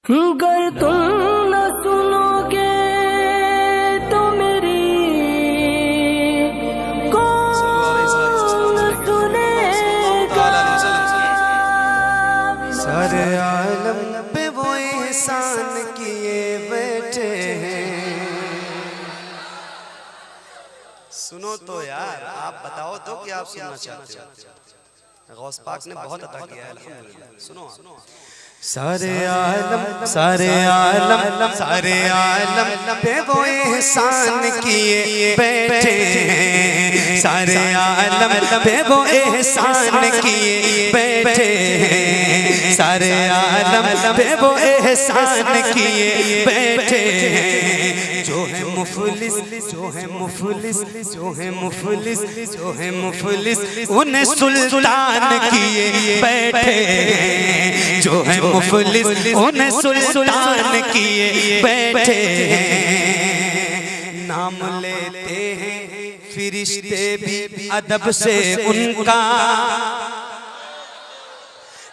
गर तुम न सुनोगे तो मेरी कौन सुनेगा। सारे आलम पे वो एहसान किए बैठे हैं। सुनो तो यार, आप बताओ तो कि आप सुनना चाहते हो। गौस पाक ने बहुत अता किया है, अल्हम्दुलिल्लाह। सुनो सारे आलम पे वो एहसान किए बैठे हैं। सारे आलम पे वो एहसान किए बैठे हैं। सारे आलम पे वो एहसान किए बैठे हैं। जो है मुफलिस, जो है मुफलिस, जो है मुफलिस, जो है मुफलिस, उन्हें सुल्तान किए बैठे हैं। जो है मुफलिस, उन्हें सुल्तान किए बैठे हैं। नाम लेते हैं फिरिश्ते भी अदब से उनका,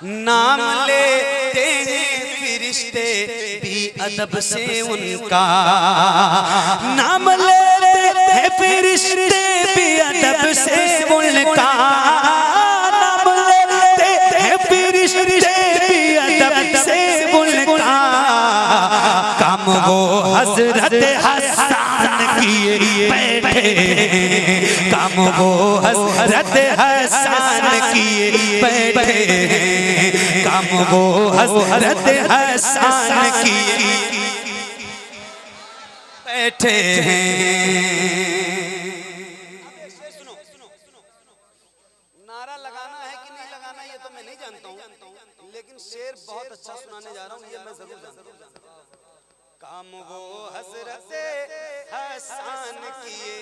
नाम लेते हैं फिरिश्ते भी अदब से उनका, नाम लेते हैं फिरिश्ते भी अदब से उनका, नाम लेते हैं फिरिश्ते भी अदब से उनका। काम वो हजरत हसन किए बैठे, काम वो हजरत हसन किए बैठे, काम वो हजरत हसन किए बैठे हैं। नारा लगाना है कि नहीं लगाना ये तो मैं नहीं जानता हूँ, लेकिन शेर बहुत अच्छा सुनाने जा रहा हूँ, ये मैं जरूर जानता हूँ। काम वो हजरत हसन किए,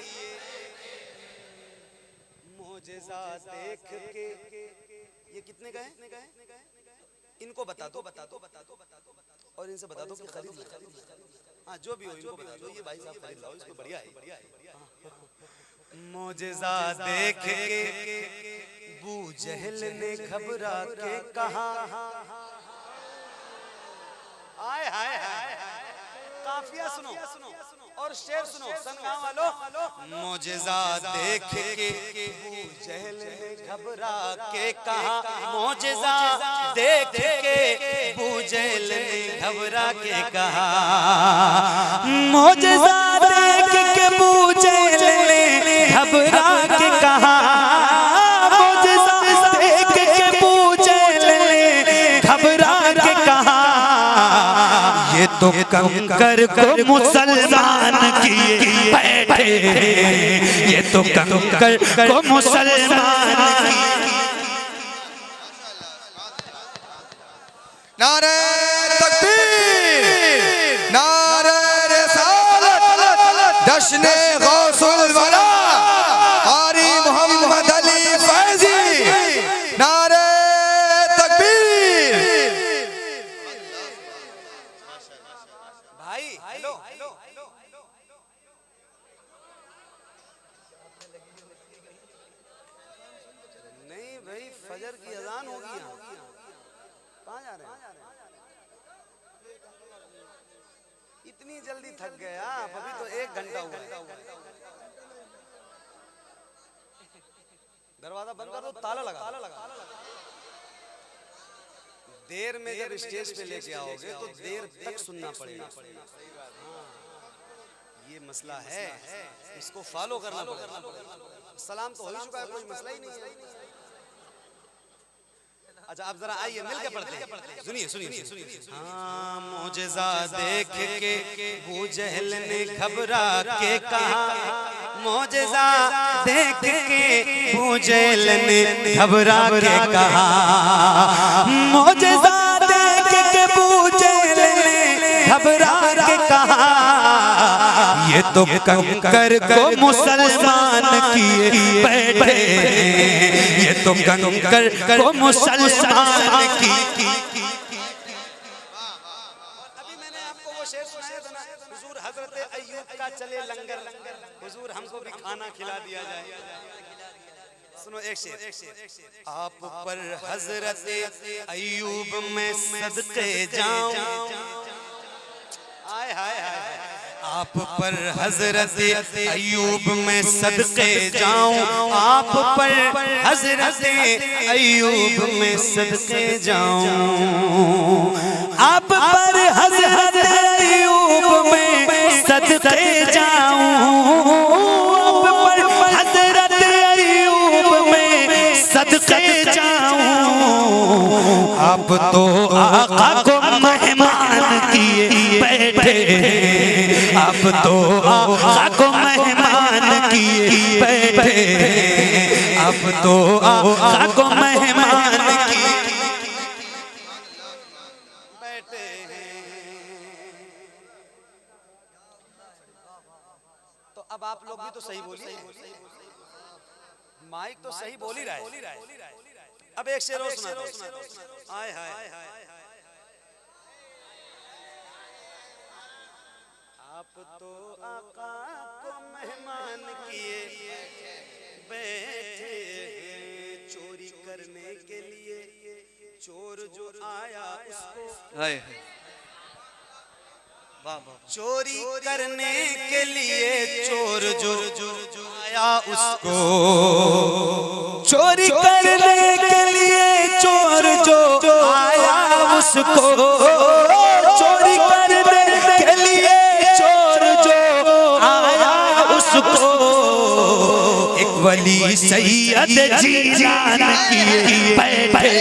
मोजेज़ा देख के। ये कितने का है? इनको बता दो, बता दो, बता दो, बता दो, और इनसे बता दो कि खरीद लो। हाँ, जो भी हो इनको बता दो, ये भाई साहब खरीद लो, इसको बढ़िया है। मोजेज़ा देख के अबू जहल ने घबरा के कहा, आय हाय हाय, काफिया सुनो और शेर सुनो सनगा वालों। मोजेज़ा देख के अबू जहल ने घबरा के कहा, मोजेज़ा देख के अबू जहल ने घबरा के कहा, मोजेज़ा देख के अबू जहल ने घबरा के कहा, मोजेज़ा देख के अबू जहल ने घबरा के कहा, ये तो कंकर को मुसलमान किए बैठे, ये तो कंकर को मुसलमान किए। नारे तकबीर, नारे रिसालत, जश्ने गौसुल वरा कारी मोहम्मद अली फैजी। नारे तकबीर। भाई हेलो, नहीं भाई, फजर की अजान होगी यहाँ। कहाँ जा रहे हैं? इतनी जल्दी थक गए आप? अभी तो 1 घंटा हुआ है। दरवाजा बंद कर दो, ताला लगा। देर में जब स्टेज पे लेके आओगे तो देर तक सुनना पड़ेगा। ये मसला है, इसको फॉलो करना पड़ेगा। सलाम तो हो ही चुका है, कोई मसला ही नहीं है। अच्छा, आप जरा आइए मिलके पढ़ते हैं। सुनिए। हाँ, मोजेज़ा देख के अबू जहल ने घबरा के कहा, मोजेज़ा देख के अबू जहल ने घबरा के कहा, मोजेज़ा देख के अबू जहल ने घबरा के कहा, ये तो कंकर को मुसलमान किए बैठे, ये तो कंकर को मुसलमान की। अभी मैंने आपको वो शेर सुनाया था ना, हुजूर हजरत अय्यूब का चले लंगर, हुजूर हमको भी खाना खिला दिया जाए। सुनो एक शेर। आप पर हजरत अय्यूब में सदके जाऊं, आप पर हजरत अयूब में सदके जाऊं, आप पर हजरत अयूब में सदके जाऊं, आप पर हजरत अयूब में सदके जाऊं, आप पर हजरत अयूब में सदके जाऊं। आप तो आका को मेहमान किए बैठे, आप तो आका को मेहमान किए बैठे, आप तो आका को मेहमान किए बैठे हैं। तो अब आप लोग भी तो सही बोलिए, माइक तो सही बोल ही रहा है। अब एक शेर और सुना, हाय हाय आप तो आका को मेहमान किए बैठे, चोरी करने के लिए चोर जो आया उसको, चोरी करने के लिए चोर जो आया उसको, चोरी करने के लिए चोर जो आया उसको, चोरी करने के लिए चोर जो आया उसको, एक वली सैयद जीलान किए बैठे,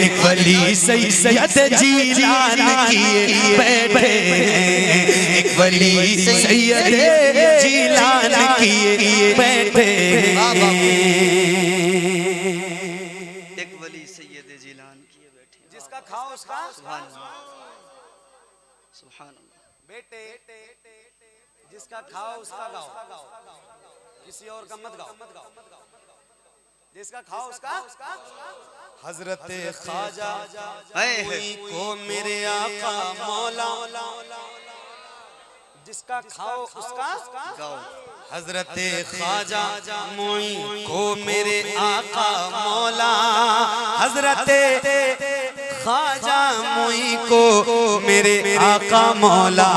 एक वली सैयद जीलान किए बैठे, एक वली सैयद जीलान किए बैठे, एक वली सैयद जीलान किए बैठे। जिसका खाओ उसका सुभान अल्लाह, सुभान अल्लाह। बेटे जिसका खाओ उसका गाओ, किसी और का मत गाओ, जिसका खाओ उसका। हजरत ख्वाजा को मेरे आका मौला, जिसका खाओ उसका गाओ। हजरत ख्वाजा मोई को मेरे आका मौला, हजरत ख्वाजा मोई को मेरे आका मौला,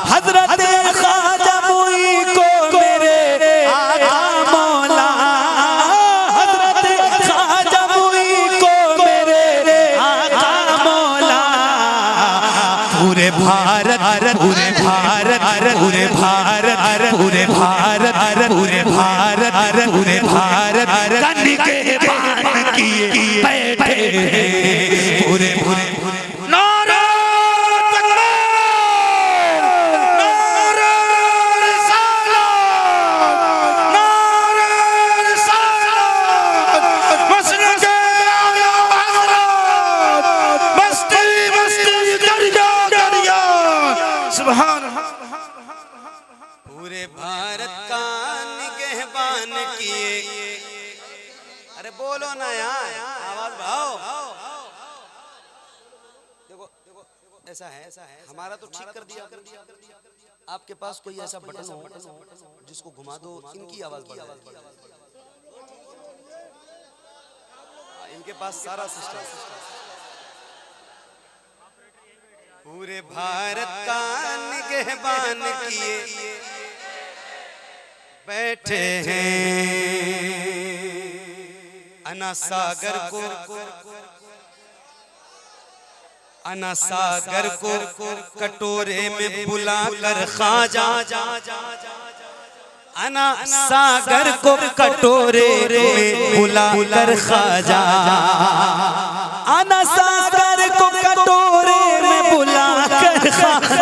हजरत ख्वाजा मोई को मेरे आका मौला, हजरत ख्वाजा मोई को मेरे आका मौला। पूरे भारत पूरे भारत पूरे भारत पूरे भारत पूरे भारत पूरे भारत कन्नी के बान किए बैठे, पूरे पूरे नारा तकबीर, नारा रिसालत, नारा रिसालत, मसलक आला हज़रत, मस्ती मस्ती दरिया दरिया सुभान। पूरे भारत का निगहबान किए, अरे बोलो ना यार, आवाज बढ़ाओ। देखो ऐसा है हमारा तो ठीक कर दिया, आपके पास कोई ऐसा बटन हो जिसको घुमा दो, इनकी आवाज बढ़ा, इनके पास सारा सिस्टम। पूरे भारत का निगहबान किए बैठे हैं, अना सागर को कटोरे में बुलाकर ख्वाजा, अना सागर को कटोरे में बुलाकर ख्वाजा, अना सागर को कटोरे में बुलाकर ख्वाजा,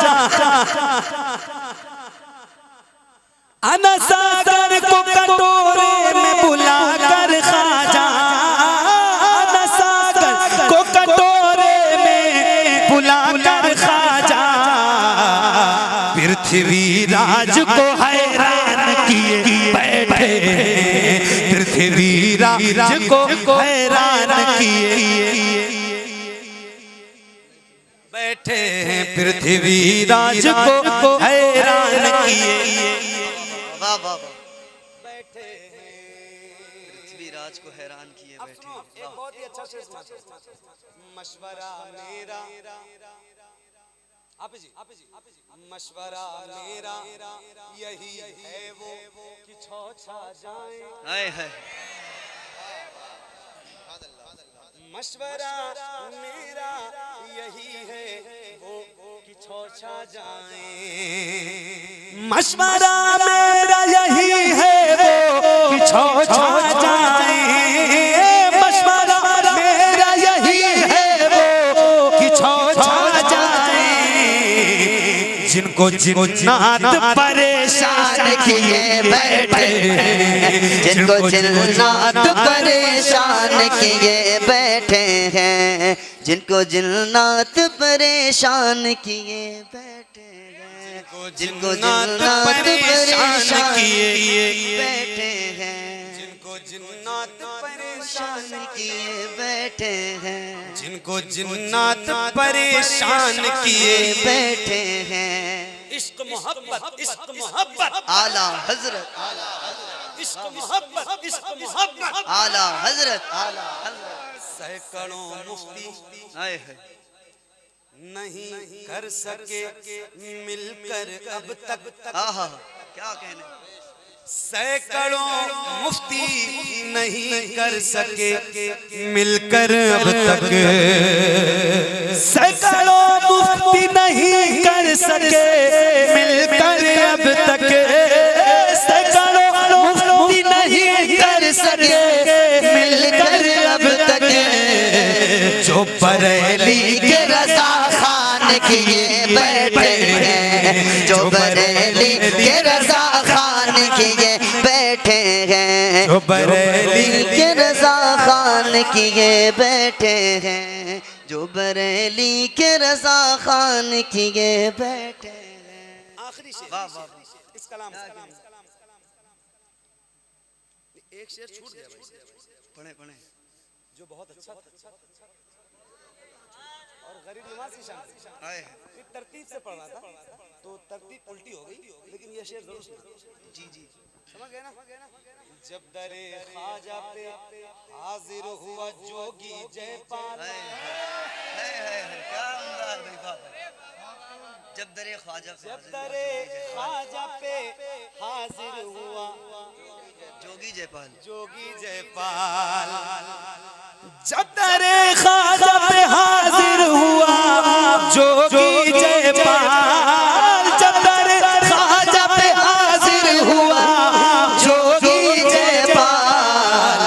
अना सागर को कटोरे में बुलाकर ख्वाजा, अना सागर को कटोरे में बुलाकर ख्वाजा, पृथ्वी राज को हैरान किए बैठे, पृथ्वी राज को हैरान किए बैठे हैं, पृथ्वी राज को हैरान किए बैठे हैं, पृथ्वी राज को हैरान किए बैठे। एक बहुत ही अच्छा शेर सुना, मशवरा मेरा मशवरा मेरा यही है वो कि छा जाए। हाय हाय मशवरा मेरा यही है वो कि छा जाए। मशवरा मेरा यही है वो कि छा जाए। मशवरा मेरा यही है वो कि छा जाए। जिनको जिन्नात परेशान किए बैठे हैं, जिनको जिन्नात परेशान किए बैठे हैं, जिनको जिन्नात परेशान किए बैठे हैं, जिनको जिन्नात परेशान किए बैठे हैं, जिनको जिन्नात परेशान किए बैठे हैं, जिनको जिन्नात परेशान किए बैठे हैं। इश्क मोहब्बत आला हजरत इश्क मोहब्बत आला हजरत सैकड़ों मुफ्ती आए है नहीं कर सके मिलकर अब तक। आहा क्या कहने। सैकड़ों मुफ्ती नहीं कर सके मिलकर अब तक। सैकड़ों मुफ्ती नहीं कर सके मिलकर अब तक। सैकड़ों मुफ्ती नहीं कर सके मिलकर अब तक। जो बरेली के रजा खान किए बैठे हैं, जो बरेली के रजा खान किए बैठे हैं, जो बरेली के रजा खान किए बैठे हैं, जो बरेली के रजा खान किए बैठे हैं। आखिरी शेर इस कलाम से एक शेर छूट गया भाई। पढ़े पढ़े जो बहुत अच्छा था और गरीब नवाज की शान आए फिर तरतीब से पढ़ना था तो तरतीब उल्टी हो गई, लेकिन ये शेर जरूर सुनो। जी जी समझ गए ना। जब दरे ख्वाजा पे हाजिर हुआ जोगी जयपाल। क्या अंदाज देखा। जब दरे ख्वाजा जब दरे ख्वाजा पे हाजिर हुआ जोगी जयपाल जोगी जयपाल। जब दरे ख्वाजा पे हाजिर हुआ जोगी जयपाल। जब दरे ख्वाजा पे हाजिर हुआ जोगी जयपाल।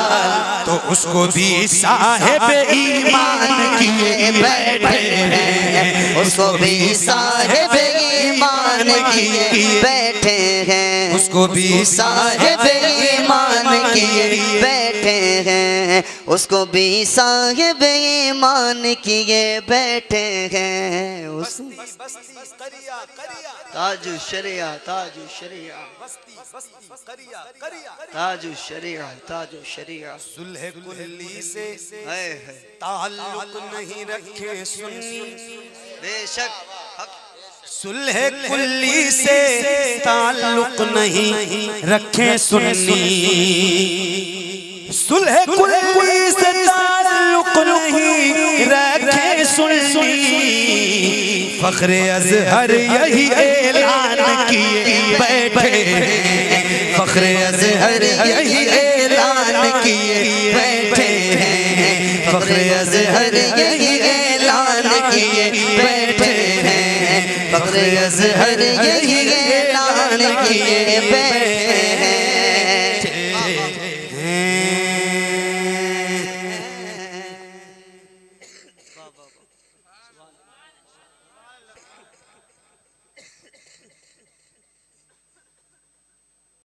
तो उसको भी साहिब ईमान किए बैठे हैं, उसको भी साहिब ईमान किए बैठे हैं, उसको भी साहिब ईमान किए बैठे हैं, उसको भी साहिब ईमान किए बैठे हैं। उस ताजु शरिया ताजु शरिया ताजु शरिया ताजु शरिया। सुलह कुल्ली से है ताल्लुक नहीं रखे सुन्नी। बेशक हक सुलह कुल्ली से ताल्लुक नहीं रखे सुन्नी। सुलह कुल्ली से ताल्लुक नहीं रखे सुन्नी। फख्रे अज़हर यही ऐलान किए बैठे हैं। फख्रे अज़हर यही ऐलान किए बैठे हैं। फख्रे अज़हर यही ऐलान किए बैठे हैं। फख्रे अज़हर यही ऐलान किए बैठे हैं।